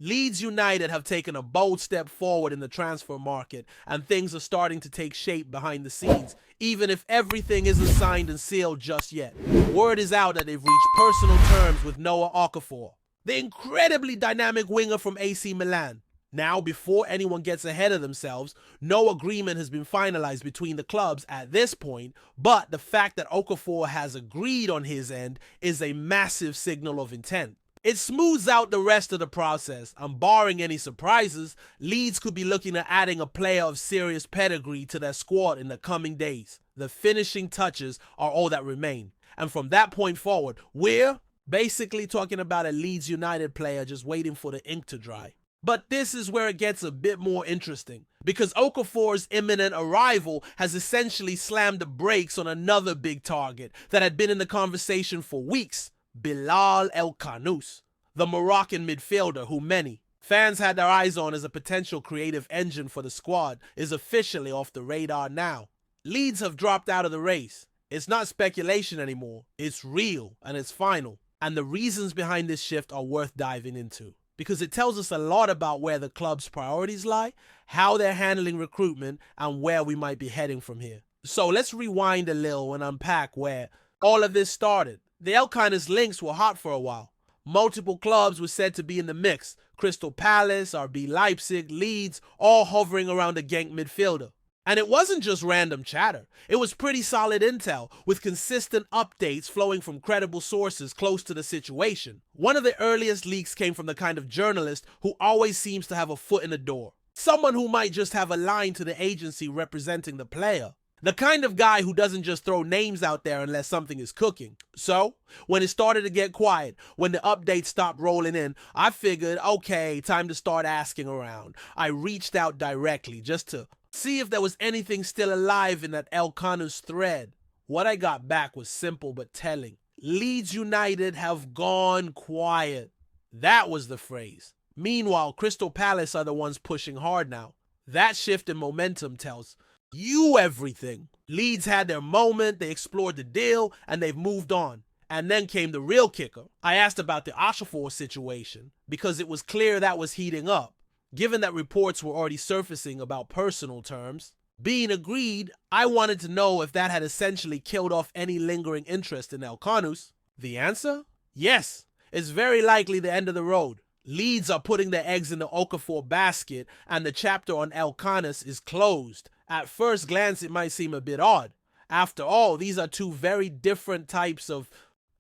Leeds United have taken a bold step forward in the transfer market, and things are starting to take shape behind the scenes, even if everything isn't signed and sealed just yet. Word is out that they've reached personal terms with Noah Okafor, the incredibly dynamic winger from AC Milan. Now, before anyone gets ahead of themselves, no agreement has been finalized between the clubs at this point, but the fact that Okafor has agreed on his end is a massive signal of intent. It smooths out the rest of the process, and barring any surprises, Leeds could be looking at adding a player of serious pedigree to their squad in the coming days. The finishing touches are all that remain, and from that point forward, we're basically talking about a Leeds United player just waiting for the ink to dry. But this is where it gets a bit more interesting, because Okafor's imminent arrival has essentially slammed the brakes on another big target that had been in the conversation for weeks: Bilal El-Khanous, the Moroccan midfielder who many fans had their eyes on as a potential creative engine for the squad, is officially off the radar now. Leeds have dropped out of the race. It's not speculation anymore, it's real and it's final. And the reasons behind this shift are worth diving into, because it tells us a lot about where the club's priorities lie, how they're handling recruitment, and where we might be heading from here. So let's rewind a little and unpack where all of this started. The El-Khanous links were hot for a while. Multiple clubs were said to be in the mix: Crystal Palace, RB Leipzig, Leeds, all hovering around the Genk midfielder. And it wasn't just random chatter. It was pretty solid intel, with consistent updates flowing from credible sources close to the situation. One of the earliest leaks came from the kind of journalist who always seems to have a foot in the door. Someone who might just have a line to the agency representing the player. The kind of guy who doesn't just throw names out there unless something is cooking. So, when it started to get quiet, when the updates stopped rolling in, I figured, okay, time to start asking around. I reached out directly just to see if there was anything still alive in that El-Khanous thread. What I got back was simple but telling. Leeds United have gone quiet. That was the phrase. Meanwhile, Crystal Palace are the ones pushing hard now. That shift in momentum tells you everything. Leeds had their moment, they explored the deal, and they've moved on. And then came the real kicker. I asked about the Okafor situation, because it was clear that was heating up. Given that reports were already surfacing about personal terms being agreed, I wanted to know if that had essentially killed off any lingering interest in El-Khanous. The answer? Yes. It's very likely the end of the road. Leeds are putting their eggs in the Okafor basket, and the chapter on El-Khanous is closed. At first glance, it might seem a bit odd. After all, these are two very different types of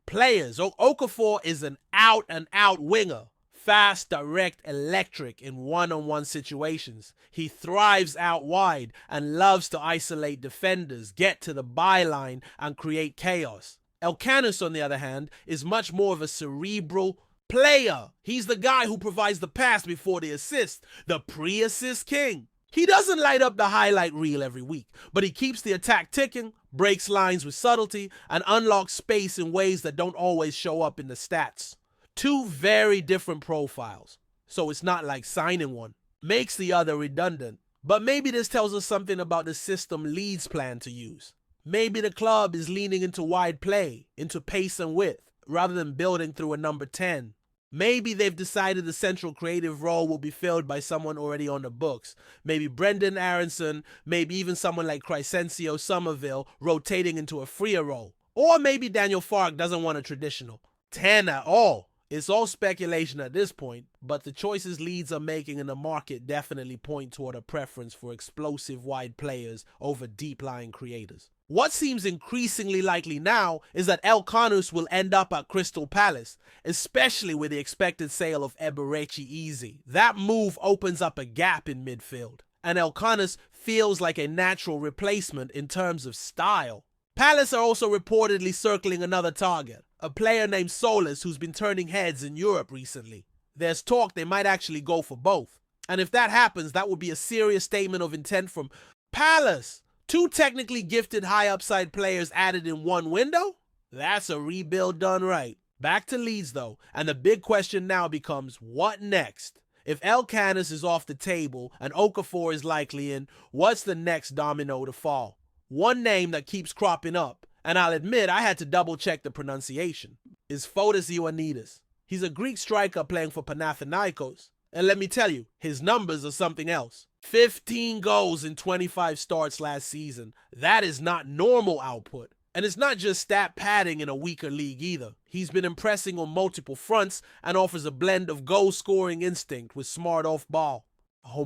players. Okafor is an out-and-out winger. Fast, direct, electric in one-on-one situations. He thrives out wide and loves to isolate defenders, get to the byline, and create chaos. El-Khanous, on the other hand, is much more of a cerebral player. He's the guy who provides the pass before the assist, the pre-assist king. He doesn't light up the highlight reel every week, but he keeps the attack ticking, breaks lines with subtlety, and unlocks space in ways that don't always show up in the stats. Two very different profiles, so it's not like signing one makes the other redundant. But maybe this tells us something about the system Leeds plan to use. Maybe the club is leaning into wide play, into pace and width, rather than building through a number 10. Maybe they've decided the central creative role will be filled by someone already on the books. Maybe Brendan Aronson, maybe even someone like Crescencio Somerville rotating into a freer role. Or maybe Daniel Farke doesn't want a traditional 10 at all. It's all speculation at this point, but the choices Leeds are making in the market definitely point toward a preference for explosive wide players over deep-lying creators. What seems increasingly likely now is that El-Khanous will end up at Crystal Palace, especially with the expected sale of Eberechi Eze. That move opens up a gap in midfield, and El-Khanous feels like a natural replacement in terms of style. Palace are also reportedly circling another target, a player named Solis who's been turning heads in Europe recently. There's talk they might actually go for both. And if that happens, that would be a serious statement of intent from Palace. Two technically gifted high upside players added in one window? That's a rebuild done right. Back to Leeds though, and the big question now becomes, what next? If El-Khanous is off the table and Okafor is likely in, what's the next domino to fall? One name that keeps cropping up, and I'll admit I had to double check the pronunciation, is Fotis Ioannidis. He's a Greek striker playing for Panathinaikos, And let me tell you, his numbers are something else. 15 goals in 25 starts last season. That is not normal output. And it's not just stat padding in a weaker league either. He's been impressing on multiple fronts and offers a blend of goal-scoring instinct with smart off-ball.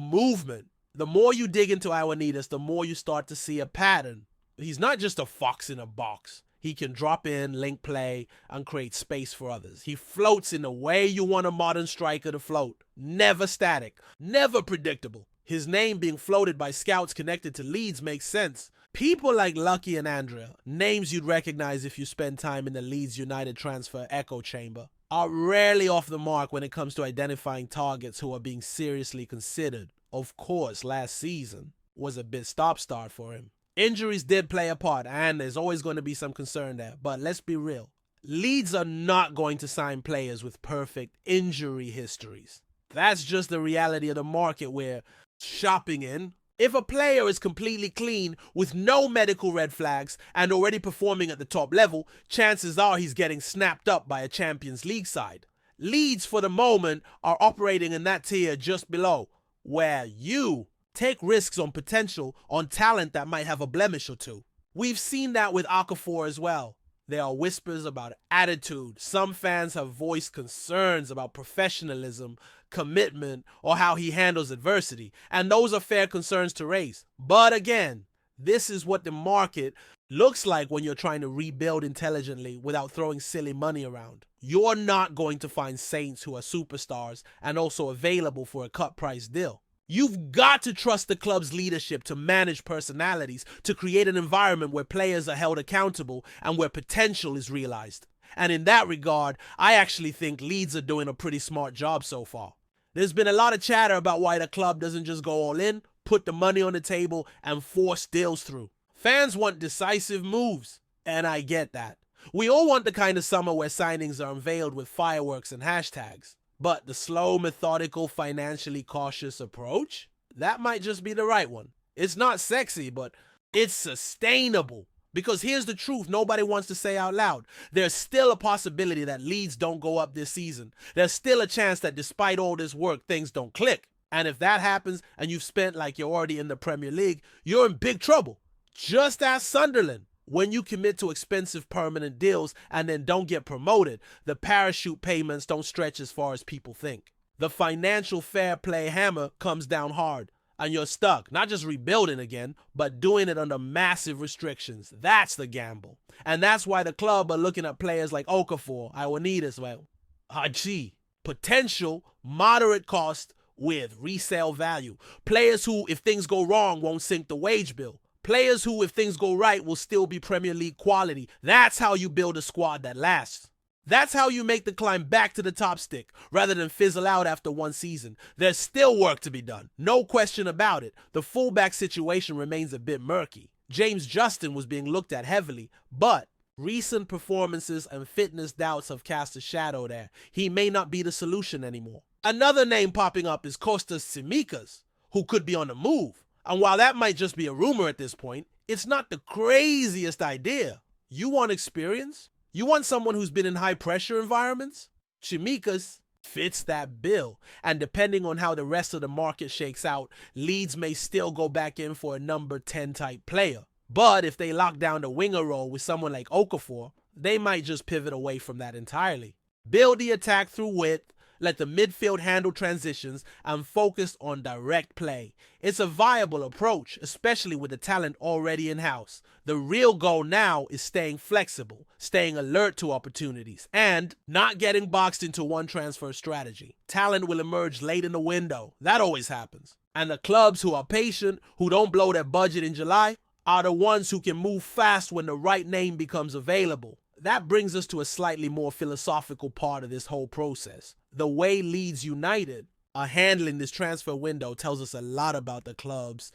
Movement. The more you dig into Ioannidis, the more you start to see a pattern. He's not just a fox in a box. He can drop in, link play, and create space for others. He floats in the way you want a modern striker to float. Never static, never predictable. His name being floated by scouts connected to Leeds makes sense. People like Lucky and Andrea, names you'd recognize if you spend time in the Leeds United transfer echo chamber, are rarely off the mark when it comes to identifying targets who are being seriously considered. Of course, last season was a bit stop-start for him. Injuries did play a part, and there's always going to be some concern there. But let's be real. Leeds are not going to sign players with perfect injury histories. That's just the reality of the market we're shopping in. If a player is completely clean with no medical red flags and already performing at the top level, chances are he's getting snapped up by a Champions League side. Leeds, for the moment, are operating in that tier just below, where you take risks on potential, on talent that might have a blemish or two. We've seen that with Okafor as well. There are whispers about attitude. Some fans have voiced concerns about professionalism, commitment, or how he handles adversity. And those are fair concerns to raise. But again, this is what the market looks like when you're trying to rebuild intelligently without throwing silly money around. You're not going to find Saints who are superstars and also available for a cut price deal. You've got to trust the club's leadership to manage personalities, to create an environment where players are held accountable and where potential is realized. And in that regard, I actually think Leeds are doing a pretty smart job so far. There's been a lot of chatter about why the club doesn't just go all in, put the money on the table, and force deals through. Fans want decisive moves, and I get that. We all want the kind of summer where signings are unveiled with fireworks and hashtags. But the slow, methodical, financially cautious approach, that might just be the right one. It's not sexy, but it's sustainable. Because here's the truth nobody wants to say out loud. There's still a possibility that Leeds don't go up this season. There's still a chance that despite all this work, things don't click. And if that happens and you've spent like you're already in the Premier League, you're in big trouble. Just ask Sunderland. When you commit to expensive permanent deals and then don't get promoted, the parachute payments don't stretch as far as people think. The financial fair play hammer comes down hard, and you're stuck, not just rebuilding again, but doing it under massive restrictions. That's the gamble. And that's why the club are looking at players like Okafor, Ioannidis, Haji. Potential, moderate cost with resale value. Players who, if things go wrong, won't sink the wage bill. Players who, if things go right, will still be Premier League quality. That's how you build a squad that lasts. That's how you make the climb back to the top stick, rather than fizzle out after one season. There's still work to be done. No question about it. The fullback situation remains a bit murky. James Justin was being looked at heavily, but recent performances and fitness doubts have cast a shadow there. He may not be the solution anymore. Another name popping up is Kostas Tsimikas, who could be on the move. And while that might just be a rumor at this point, it's not the craziest idea. You want experience? You want someone who's been in high-pressure environments? Tsimikas fits that bill. And depending on how the rest of the market shakes out, Leeds may still go back in for a number 10 type player. But if they lock down the winger role with someone like Okafor, they might just pivot away from that entirely. Build the attack through width, let the midfield handle transitions, and focus on direct play. It's a viable approach, especially with the talent already in-house. The real goal now is staying flexible, staying alert to opportunities, and not getting boxed into one transfer strategy. Talent will emerge late in the window. That always happens. And the clubs who are patient, who don't blow their budget in July, are the ones who can move fast when the right name becomes available. That brings us to a slightly more philosophical part of this whole process. The way Leeds United are handling this transfer window tells us a lot about the club's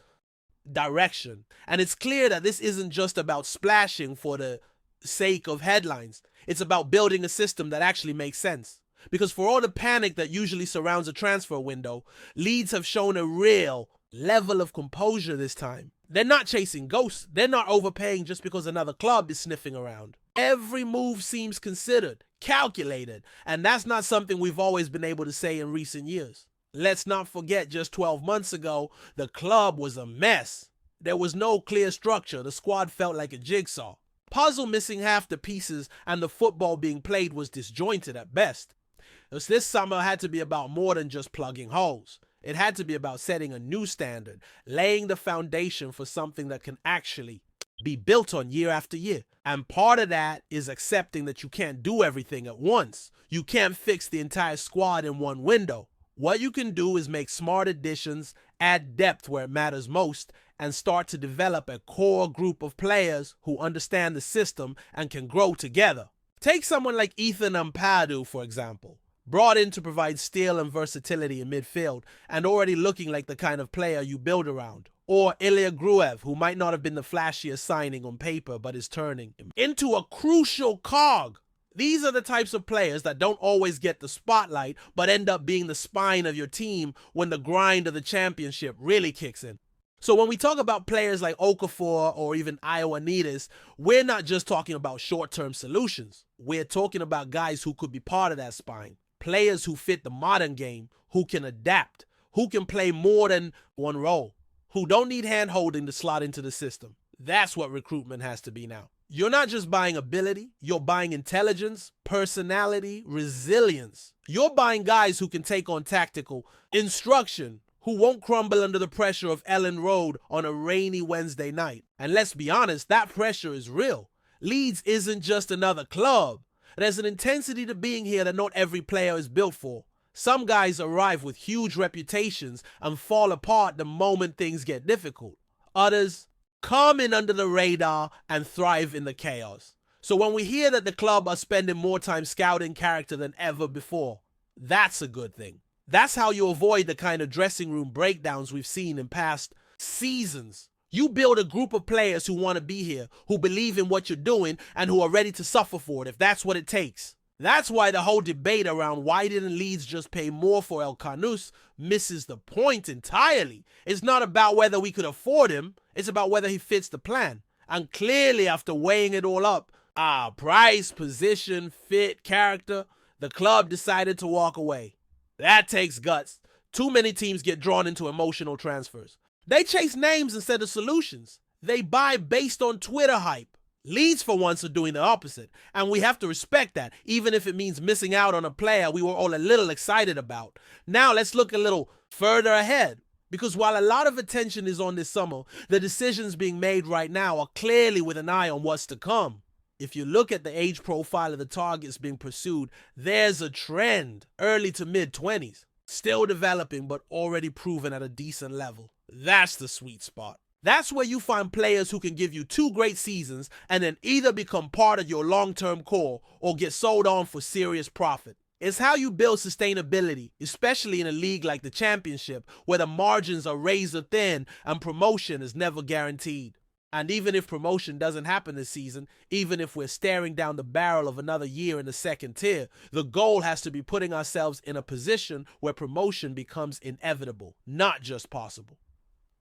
direction. And it's clear that this isn't just about splashing for the sake of headlines. It's about building a system that actually makes sense. Because for all the panic that usually surrounds a transfer window, Leeds have shown a real level of composure this time. They're not chasing ghosts. They're not overpaying just because another club is sniffing around. Every move seems considered, calculated, and that's not something we've always been able to say in recent years. Let's not forget, just 12 months ago, the club was a mess. There was no clear structure. The squad felt like a jigsaw puzzle, missing half the pieces, and the football being played was disjointed at best. This summer had to be about more than just plugging holes. It had to be about setting a new standard, laying the foundation for something that can actually be built on year after year. And part of that is accepting that you can't do everything at once. You can't fix the entire squad in one window. What you can do is make smart additions, add depth where it matters most, and start to develop a core group of players who understand the system and can grow together. Take someone like Ethan Ampadu, for example. Brought in to provide steel and versatility in midfield, and already looking like the kind of player you build around. Or Ilya Gruev, who might not have been the flashiest signing on paper, but is turning into a crucial cog. These are the types of players that don't always get the spotlight, but end up being the spine of your team when the grind of the championship really kicks in. So when we talk about players like Okafor or even Ioannidis, we're not just talking about short-term solutions. We're talking about guys who could be part of that spine. Players who fit the modern game, who can adapt, who can play more than one role, who don't need hand-holding to slot into the system. That's what recruitment has to be now. You're not just buying ability, you're buying intelligence, personality, resilience. You're buying guys who can take on tactical instruction, who won't crumble under the pressure of Elland Road on a rainy Wednesday night. And let's be honest, that pressure is real. Leeds isn't just another club. There's an intensity to being here that not every player is built for. Some guys arrive with huge reputations and fall apart the moment things get difficult. Others come in under the radar and thrive in the chaos. So when we hear that the club are spending more time scouting character than ever before, that's a good thing. That's how you avoid the kind of dressing room breakdowns we've seen in past seasons. You build a group of players who want to be here, who believe in what you're doing, and who are ready to suffer for it if that's what it takes. That's why the whole debate around why didn't Leeds just pay more for El Khanous misses the point entirely. It's not about whether we could afford him, it's about whether he fits the plan. And clearly, after weighing it all up, price, position, fit, character, the club decided to walk away. That takes guts. Too many teams get drawn into emotional transfers. They chase names instead of solutions. They buy based on Twitter hype. Leeds, for once, are doing the opposite, and we have to respect that, even if it means missing out on a player we were all a little excited about. Now let's look a little further ahead, because while a lot of attention is on this summer, the decisions being made right now are clearly with an eye on what's to come. If you look at the age profile of the targets being pursued, there's a trend, early to mid-20s, still developing but already proven at a decent level. That's the sweet spot. That's where you find players who can give you 2 great seasons and then either become part of your long-term core or get sold on for serious profit. It's how you build sustainability, especially in a league like the Championship, where the margins are razor thin and promotion is never guaranteed. And even if promotion doesn't happen this season, even if we're staring down the barrel of another year in the second tier, the goal has to be putting ourselves in a position where promotion becomes inevitable, not just possible.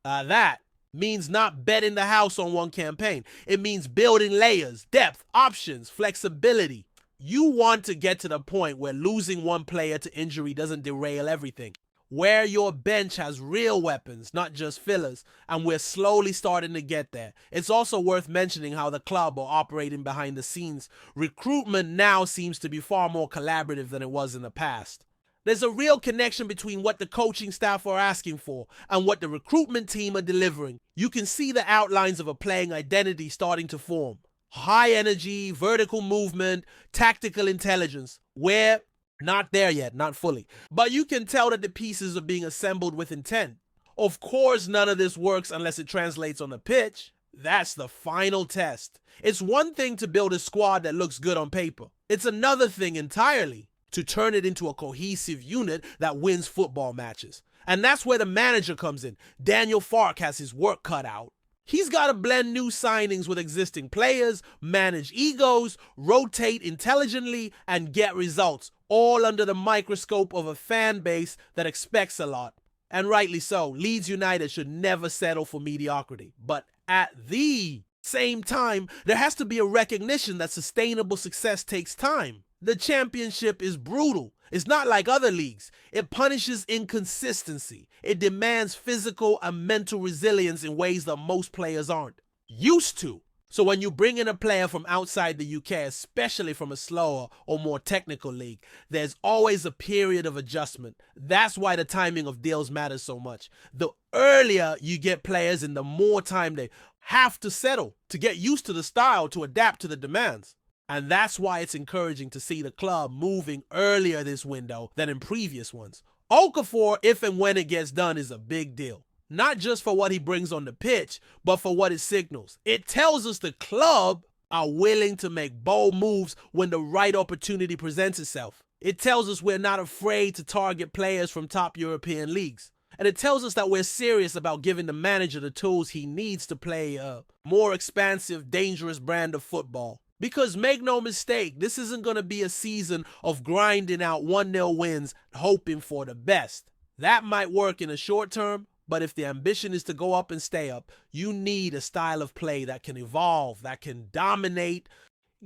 That means not betting the house on one campaign. It means building layers, depth, options, flexibility. You want to get to the point where losing one player to injury doesn't derail everything. Where your bench has real weapons, not just fillers, and we're slowly starting to get there. It's also worth mentioning how the club are operating behind the scenes. Recruitment now seems to be far more collaborative than it was in the past. There's a real connection between what the coaching staff are asking for and what the recruitment team are delivering. You can see the outlines of a playing identity starting to form. High energy, vertical movement, tactical intelligence. We're not there yet, not fully. But you can tell that the pieces are being assembled with intent. Of course, none of this works unless it translates on the pitch. That's the final test. It's one thing to build a squad that looks good on paper. It's another thing entirely to turn it into a cohesive unit that wins football matches. And that's where the manager comes in. Daniel Farke has his work cut out. He's got to blend new signings with existing players, manage egos, rotate intelligently, and get results, all under the microscope of a fan base that expects a lot. And rightly so. Leeds United should never settle for mediocrity. But at the same time, there has to be a recognition that sustainable success takes time. The Championship is brutal. It's not like other leagues. It punishes inconsistency. It demands physical and mental resilience in ways that most players aren't used to. So when you bring in a player from outside the UK, especially from a slower or more technical league, there's always a period of adjustment. That's why the timing of deals matters so much. The earlier you get players in, the more time they have to settle, to get used to the style, to adapt to the demands. And that's why it's encouraging to see the club moving earlier this window than in previous ones. Okafor, if and when it gets done, is a big deal. Not just for what he brings on the pitch, but for what it signals. It tells us the club are willing to make bold moves when the right opportunity presents itself. It tells us we're not afraid to target players from top European leagues. And it tells us that we're serious about giving the manager the tools he needs to play a more expansive, dangerous brand of football. Because make no mistake, this isn't going to be a season of grinding out 1-0 wins, hoping for the best. That might work in the short term, but if the ambition is to go up and stay up, you need a style of play that can evolve, that can dominate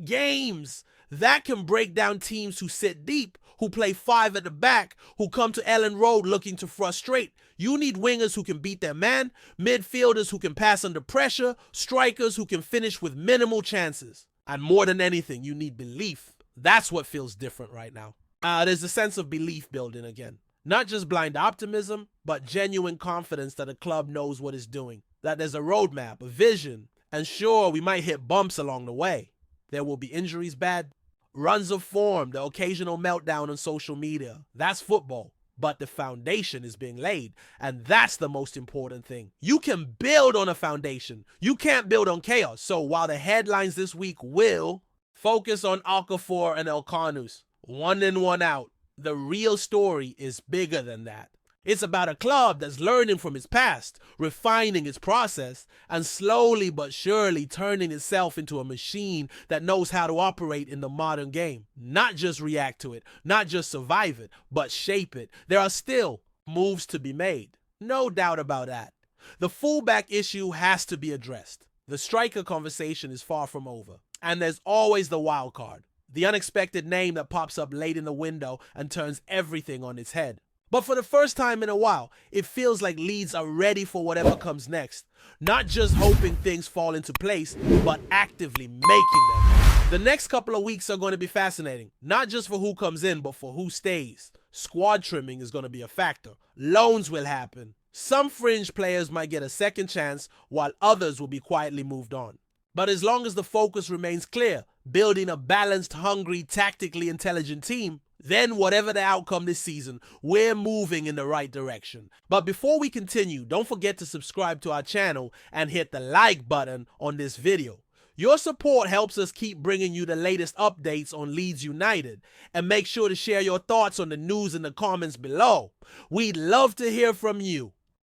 games, that can break down teams who sit deep, who play 5 at the back, who come to Elland Road looking to frustrate. You need wingers who can beat their man, midfielders who can pass under pressure, strikers who can finish with minimal chances. And more than anything, you need belief. That's what feels different right now. There's a sense of belief building again. Not just blind optimism, but genuine confidence that a club knows what it's doing, that there's a roadmap, a vision, and sure, we might hit bumps along the way. There will be injuries, bad runs of form, the occasional meltdown on social media. That's football, but the foundation is being laid, and that's the most important thing. You can build on a foundation. You can't build on chaos. So while the headlines this week will focus on Okafor and Elkanus, 1 in, 1 out, the real story is bigger than that. It's about a club that's learning from its past, refining its process, and slowly but surely turning itself into a machine that knows how to operate in the modern game. Not just react to it, not just survive it, but shape it. There are still moves to be made. No doubt about that. The fullback issue has to be addressed. The striker conversation is far from over. And there's always the wild card. The unexpected name that pops up late in the window and turns everything on its head. But for the first time in a while, it feels like Leeds are ready for whatever comes next. Not just hoping things fall into place, but actively making them. The next couple of weeks are going to be fascinating. Not just for who comes in, but for who stays. Squad trimming is going to be a factor. Loans will happen. Some fringe players might get a second chance, while others will be quietly moved on. But as long as the focus remains clear, building a balanced, hungry, tactically intelligent team, then whatever the outcome this season, we're moving in the right direction. But before we continue, don't forget to subscribe to our channel and hit the like button on this video. Your support helps us keep bringing you the latest updates on Leeds United, and make sure to share your thoughts on the news in the comments below. We'd love to hear from you.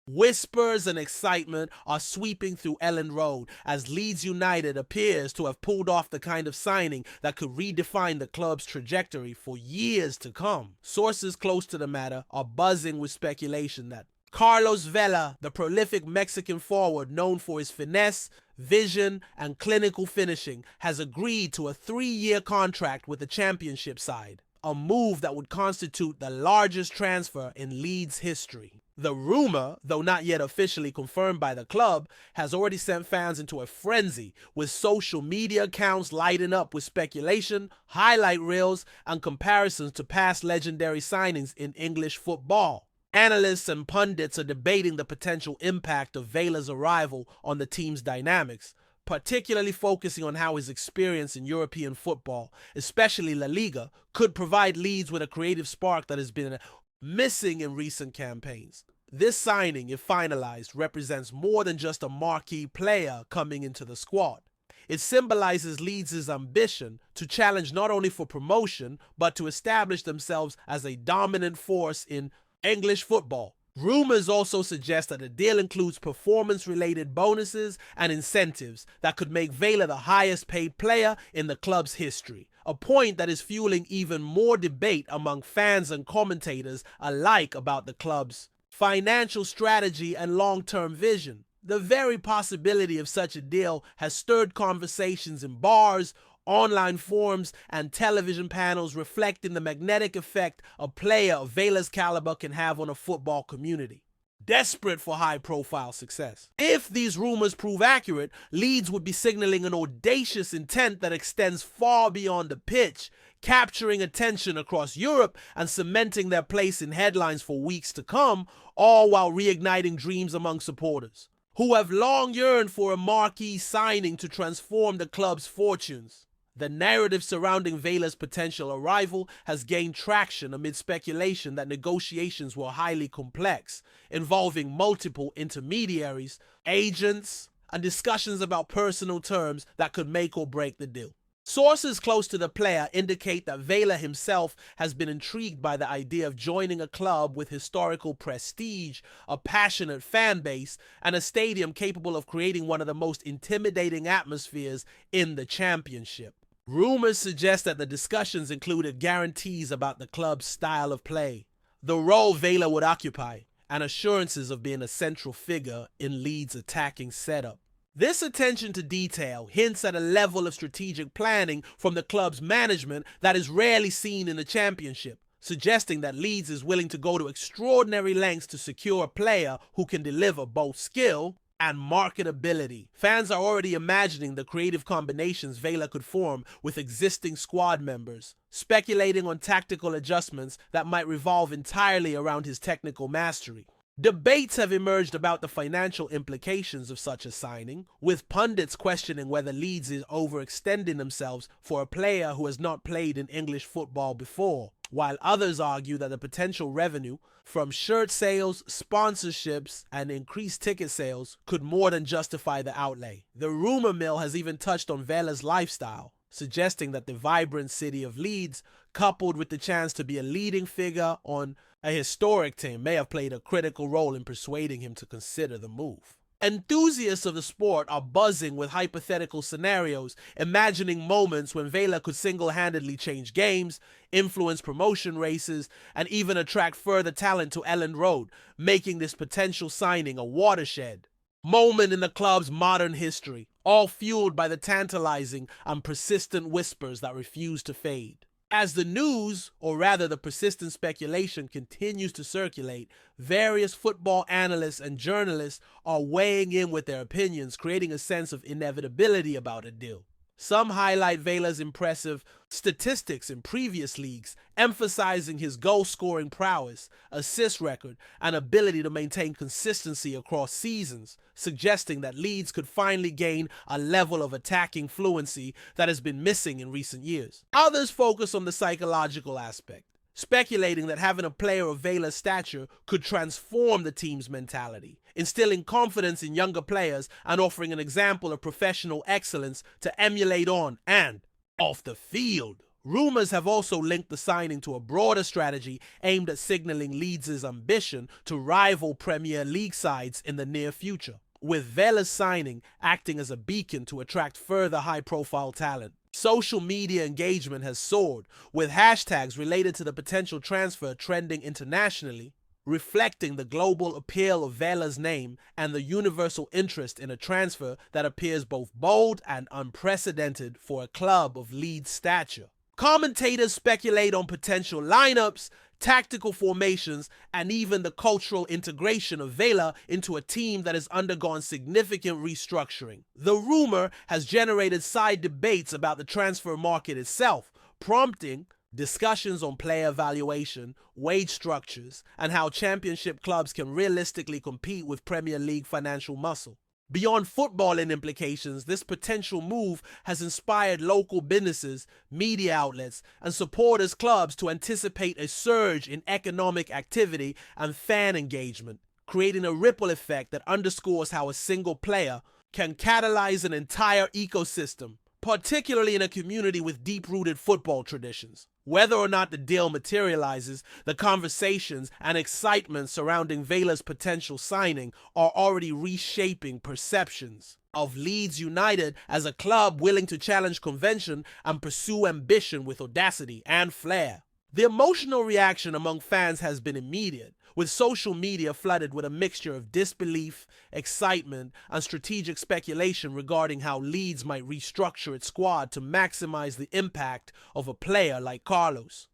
Whispers and excitement are sweeping through Elland Road as Leeds United appears to have pulled off the kind of signing that could redefine the club's trajectory for years to come. Sources close to the matter are buzzing with speculation that Carlos Vela, the prolific Mexican forward known for his finesse, vision, and clinical finishing, has agreed to a 3-year contract with the championship side, a move that would constitute the largest transfer in Leeds history. The rumor, though not yet officially confirmed by the club, has already sent fans into a frenzy, with social media accounts lighting up with speculation, highlight reels, and comparisons to past legendary signings in English football. Analysts and pundits are debating the potential impact of VELA's arrival on the team's dynamics, particularly focusing on how his experience in European football, especially La Liga, could provide Leeds with a creative spark that has been missing in recent campaigns. This signing, if finalized, represents more than just a marquee player coming into the squad. It symbolizes Leeds' ambition to challenge not only for promotion, but to establish themselves as a dominant force in English football. Rumors also suggest that the deal includes performance-related bonuses and incentives that could make VELA the highest-paid player in the club's history, a point that is fueling even more debate among fans and commentators alike about the club's financial strategy and long-term vision. The very possibility of such a deal has stirred conversations in bars online forums, and television panels reflecting the magnetic effect a player of VELA's caliber can have on a football community, desperate for high-profile success. If these rumors prove accurate, Leeds would be signaling an audacious intent that extends far beyond the pitch, capturing attention across Europe and cementing their place in headlines for weeks to come, all while reigniting dreams among supporters who have long yearned for a marquee signing to transform the club's fortunes. The narrative surrounding VELA's potential arrival has gained traction amid speculation that negotiations were highly complex, involving multiple intermediaries, agents, and discussions about personal terms that could make or break the deal. Sources close to the player indicate that VELA himself has been intrigued by the idea of joining a club with historical prestige, a passionate fan base, and a stadium capable of creating one of the most intimidating atmospheres in the Championship. Rumors suggest that the discussions included guarantees about the club's style of play, the role VELA would occupy, and assurances of being a central figure in Leeds' attacking setup. This attention to detail hints at a level of strategic planning from the club's management that is rarely seen in the Championship, suggesting that Leeds is willing to go to extraordinary lengths to secure a player who can deliver both skill and marketability. Fans are already imagining the creative combinations VELA could form with existing squad members, speculating on tactical adjustments that might revolve entirely around his technical mastery. Debates have emerged about the financial implications of such a signing, with pundits questioning whether Leeds is overextending themselves for a player who has not played in English football before, while others argue that the potential revenue from shirt sales, sponsorships, and increased ticket sales could more than justify the outlay. The rumor mill has even touched on VELA's lifestyle, suggesting that the vibrant city of Leeds, coupled with the chance to be a leading figure on a historic team, may have played a critical role in persuading him to consider the move. Enthusiasts of the sport are buzzing with hypothetical scenarios, imagining moments when VELA could single-handedly change games, influence promotion races, and even attract further talent to Elland Road, making this potential signing a watershed moment in the club's modern history, all fueled by the tantalizing and persistent whispers that refuse to fade. As the news, or rather the persistent speculation, continues to circulate, various football analysts and journalists are weighing in with their opinions, creating a sense of inevitability about a deal. Some highlight VELA's impressive statistics in previous leagues, emphasizing his goal-scoring prowess, assist record, and ability to maintain consistency across seasons, suggesting that Leeds could finally gain a level of attacking fluency that has been missing in recent years. Others focus on the psychological aspect, speculating that having a player of VELA's stature could transform the team's mentality, instilling confidence in younger players and offering an example of professional excellence to emulate on and off the field. Rumors have also linked the signing to a broader strategy aimed at signaling Leeds' ambition to rival Premier League sides in the near future, with VELA's signing acting as a beacon to attract further high-profile talent. Social media engagement has soared, with hashtags related to the potential transfer trending internationally, reflecting the global appeal of VELA's name and the universal interest in a transfer that appears both bold and unprecedented for a club of Leeds' stature. Commentators speculate on potential lineups, tactical formations, and even the cultural integration of VELA into a team that has undergone significant restructuring. The rumor has generated side debates about the transfer market itself, prompting discussions on player valuation, wage structures, and how championship clubs can realistically compete with Premier League financial muscle. Beyond footballing implications, this potential move has inspired local businesses, media outlets, and supporters clubs to anticipate a surge in economic activity and fan engagement, creating a ripple effect that underscores how a single player can catalyze an entire ecosystem, particularly in a community with deep-rooted football traditions. Whether or not the deal materializes, the conversations and excitement surrounding VELA's potential signing are already reshaping perceptions of Leeds United as a club willing to challenge convention and pursue ambition with audacity and flair. The emotional reaction among fans has been immediate, with social media flooded with a mixture of disbelief, excitement, and strategic speculation regarding how Leeds might restructure its squad to maximize the impact of a player like Carlos.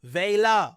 VELA.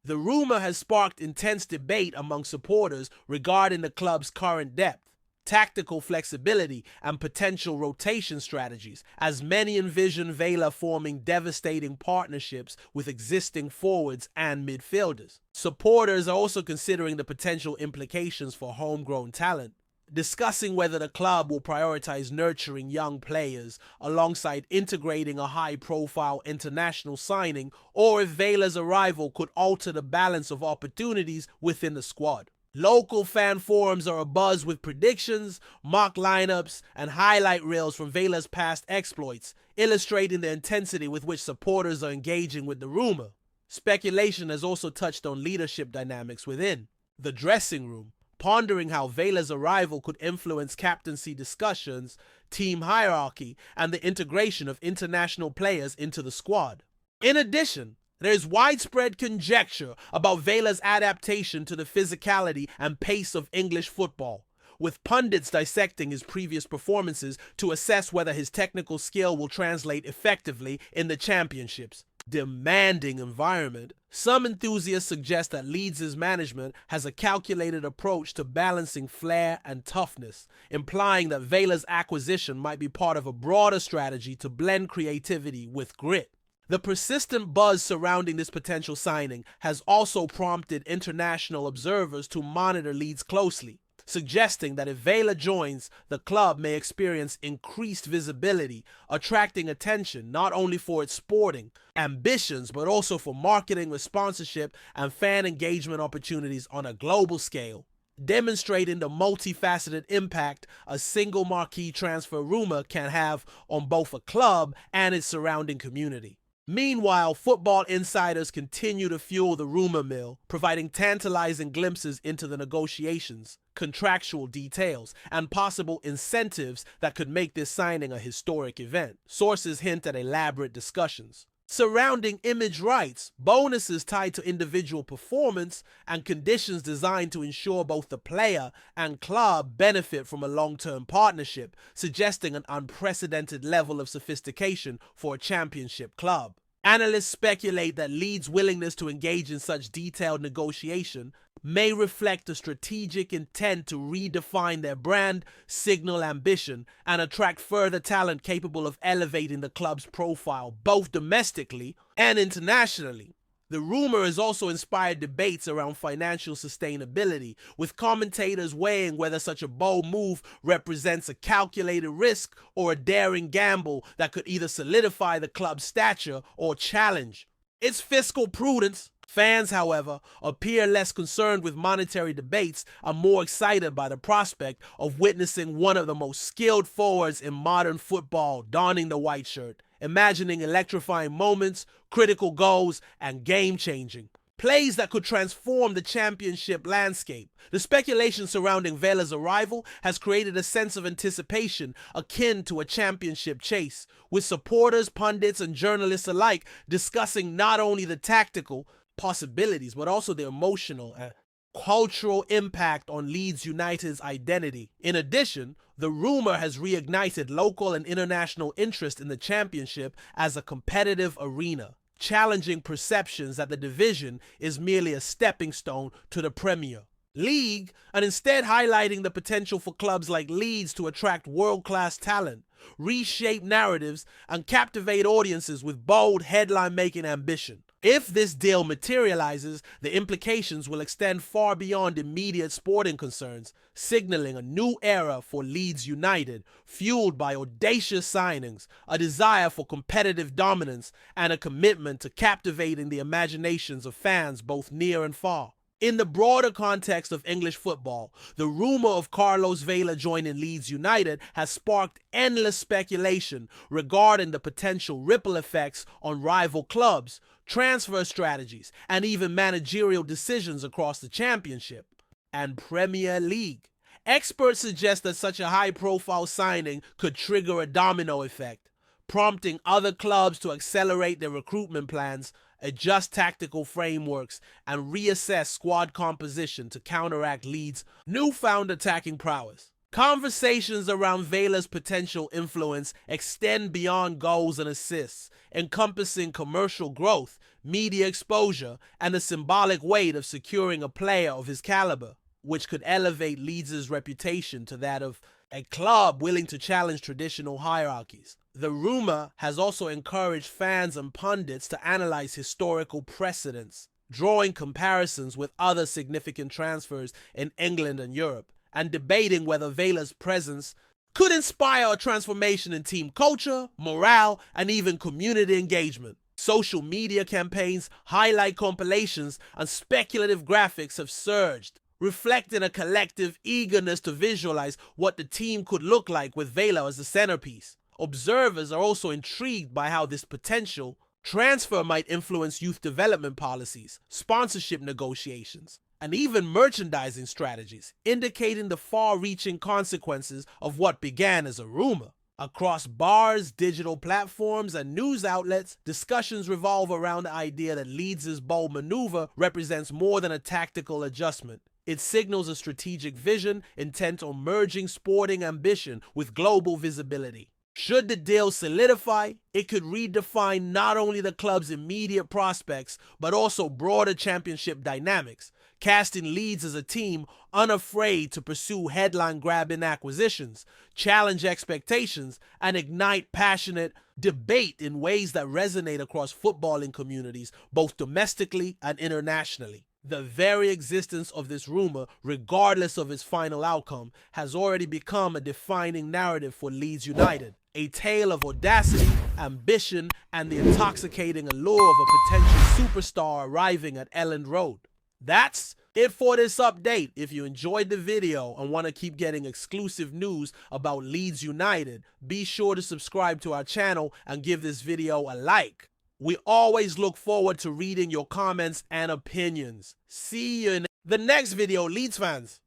The rumor has sparked intense debate among supporters regarding the club's current depth, tactical flexibility, and potential rotation strategies, as many envision VELA forming devastating partnerships with existing forwards and midfielders. Supporters are also considering the potential implications for homegrown talent, discussing whether the club will prioritize nurturing young players alongside integrating a high-profile international signing, or if VELA's arrival could alter the balance of opportunities within the squad. Local fan forums are abuzz with predictions, mock lineups, and highlight reels from VELA's past exploits, illustrating the intensity with which supporters are engaging with the rumor. Speculation has also touched on leadership dynamics within the dressing room, pondering how VELA's arrival could influence captaincy discussions, team hierarchy, and the integration of international players into the squad. In addition, there's widespread conjecture about VELA's adaptation to the physicality and pace of English football, with pundits dissecting his previous performances to assess whether his technical skill will translate effectively in the championships. Demanding environment. Some enthusiasts suggest that Leeds' management has a calculated approach to balancing flair and toughness, implying that VELA's acquisition might be part of a broader strategy to blend creativity with grit. The persistent buzz surrounding this potential signing has also prompted international observers to monitor Leeds closely, suggesting that if VELA joins, the club may experience increased visibility, attracting attention not only for its sporting ambitions, but also for marketing with sponsorship and fan engagement opportunities on a global scale, demonstrating the multifaceted impact a single marquee transfer rumor can have on both a club and its surrounding community. Meanwhile, football insiders continue to fuel the rumor mill, providing tantalizing glimpses into the negotiations, contractual details, and possible incentives that could make this signing a historic event. Sources hint at elaborate discussions surrounding image rights, bonuses tied to individual performance, and conditions designed to ensure both the player and club benefit from a long-term partnership, suggesting an unprecedented level of sophistication for a championship club. Analysts speculate that Leeds' willingness to engage in such detailed negotiation may reflect a strategic intent to redefine their brand, signal ambition, and attract further talent capable of elevating the club's profile both domestically and internationally. The rumor has also inspired debates around financial sustainability, with commentators weighing whether such a bold move represents a calculated risk or a daring gamble that could either solidify the club's stature or challenge its fiscal prudence. Fans, however, appear less concerned with monetary debates and more excited by the prospect of witnessing one of the most skilled forwards in modern football donning the white shirt, imagining electrifying moments, critical goals, and game-changing plays that could transform the championship landscape. The speculation surrounding VELA's arrival has created a sense of anticipation akin to a championship chase, with supporters, pundits, and journalists alike discussing not only the tactical possibilities, but also the emotional and cultural impact on Leeds United's identity. In addition, the rumor has reignited local and international interest in the championship as a competitive arena, challenging perceptions that the division is merely a stepping stone to the Premier League, and instead highlighting the potential for clubs like Leeds to attract world-class talent, reshape narratives, and captivate audiences with bold headline-making ambition. If this deal materializes, the implications will extend far beyond immediate sporting concerns, signaling a new era for Leeds United, fueled by audacious signings, a desire for competitive dominance, and a commitment to captivating the imaginations of fans both near and far. In the broader context of English football, the rumor of Carlos VELA joining Leeds United has sparked endless speculation regarding the potential ripple effects on rival clubs, transfer strategies, and even managerial decisions across the Championship and Premier League. Experts suggest that such a high-profile signing could trigger a domino effect, prompting other clubs to accelerate their recruitment plans, adjust tactical frameworks, and reassess squad composition to counteract Leeds' newfound attacking prowess. Conversations around VELA's potential influence extend beyond goals and assists, encompassing commercial growth, media exposure, and the symbolic weight of securing a player of his caliber, which could elevate Leeds' reputation to that of a club willing to challenge traditional hierarchies. The rumor has also encouraged fans and pundits to analyze historical precedents, drawing comparisons with other significant transfers in England and Europe, and debating whether VELA's presence could inspire a transformation in team culture, morale, and even community engagement. Social media campaigns, highlight compilations, and speculative graphics have surged, reflecting a collective eagerness to visualize what the team could look like with VELA as the centerpiece. Observers are also intrigued by how this potential transfer might influence youth development policies, sponsorship negotiations, and even merchandising strategies, indicating the far-reaching consequences of what began as a rumor. Across bars, digital platforms, and news outlets, discussions revolve around the idea that Leeds' bold maneuver represents more than a tactical adjustment. It signals a strategic vision intent on merging sporting ambition with global visibility. Should the deal solidify, it could redefine not only the club's immediate prospects, but also broader championship dynamics, casting Leeds as a team unafraid to pursue headline-grabbing acquisitions, challenge expectations, and ignite passionate debate in ways that resonate across footballing communities, both domestically and internationally. The very existence of this rumor, regardless of its final outcome, has already become a defining narrative for Leeds United. A tale of audacity, ambition, and the intoxicating allure of a potential superstar arriving at Elland Road. That's it for this update. If you enjoyed the video and want to keep getting exclusive news about Leeds United, be sure to subscribe to our channel and give this video a like. We always look forward to reading your comments and opinions. See you in the next video, Leeds fans.